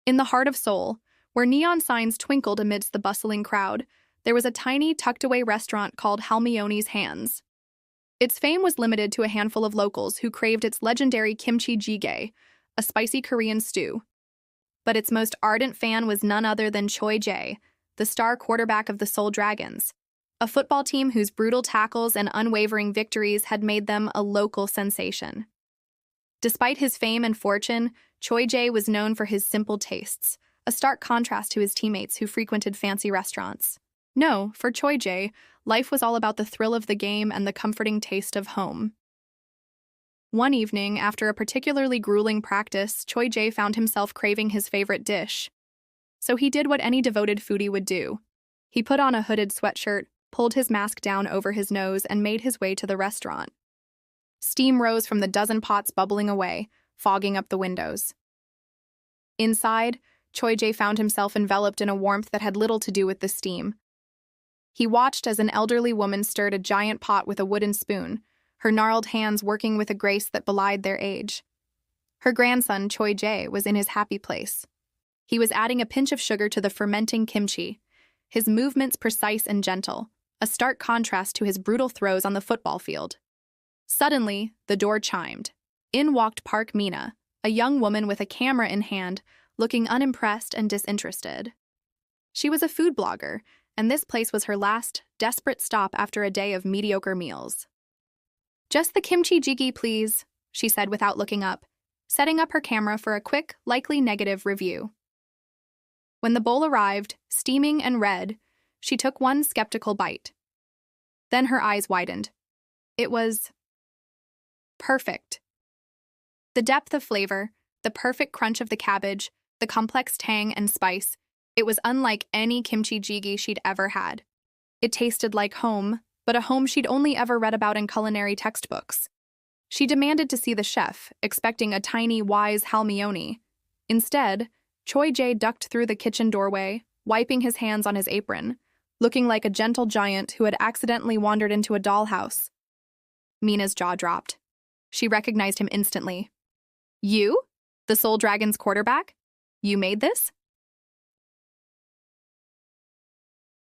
In the heart of Seoul, where neon signs twinkled amidst the bustling crowd, there was a tiny, tucked-away restaurant called Halmyeoni's Hands. Its fame was limited to a handful of locals who craved its legendary kimchi jjigae, a spicy Korean stew. But its most ardent fan was none other than Choi Jae, the star quarterback of the Seoul Dragons, a football team whose brutal tackles and unwavering victories had made them a local sensation. Despite his fame and fortune, Choi Jae was known for his simple tastes, a stark contrast to his teammates who frequented fancy restaurants. No, for Choi Jae, life was all about the thrill of the game and the comforting taste of home. One evening, after a particularly grueling practice, Choi Jae found himself craving his favorite dish. So he did what any devoted foodie would do. He put on a hooded sweatshirt, pulled his mask down over his nose, and made his way to the restaurant. Steam rose from the dozen pots bubbling away, fogging up the windows. Inside, Choi Jae found himself enveloped in a warmth that had little to do with the steam. He watched as an elderly woman stirred a giant pot with a wooden spoon, her gnarled hands working with a grace that belied their age. Her grandson, Choi Jae, was in his happy place. He was adding a pinch of sugar to the fermenting kimchi, his movements precise and gentle, a stark contrast to his brutal throws on the football field. Suddenly, the door chimed. In walked Park Mina, a young woman with a camera in hand, looking unimpressed and disinterested. She was a food blogger, and this place was her last, desperate stop after a day of mediocre meals. "Just the kimchi jjigae, please," she said without looking up, setting up her camera for a quick, likely negative review. When the bowl arrived, steaming and red, she took one skeptical bite. Then her eyes widened. It was perfect. The depth of flavor, the perfect crunch of the cabbage, the complex tang and spice, it was unlike any kimchi jjigae she'd ever had. It tasted like home, but a home she'd only ever read about in culinary textbooks. She demanded to see the chef, expecting a tiny, wise Halmyeoni. Instead, Choi Jae ducked through the kitchen doorway, wiping his hands on his apron, looking like a gentle giant who had accidentally wandered into a dollhouse. Mina's jaw dropped. She recognized him instantly. "You? The Seoul Dragons quarterback? You made this?"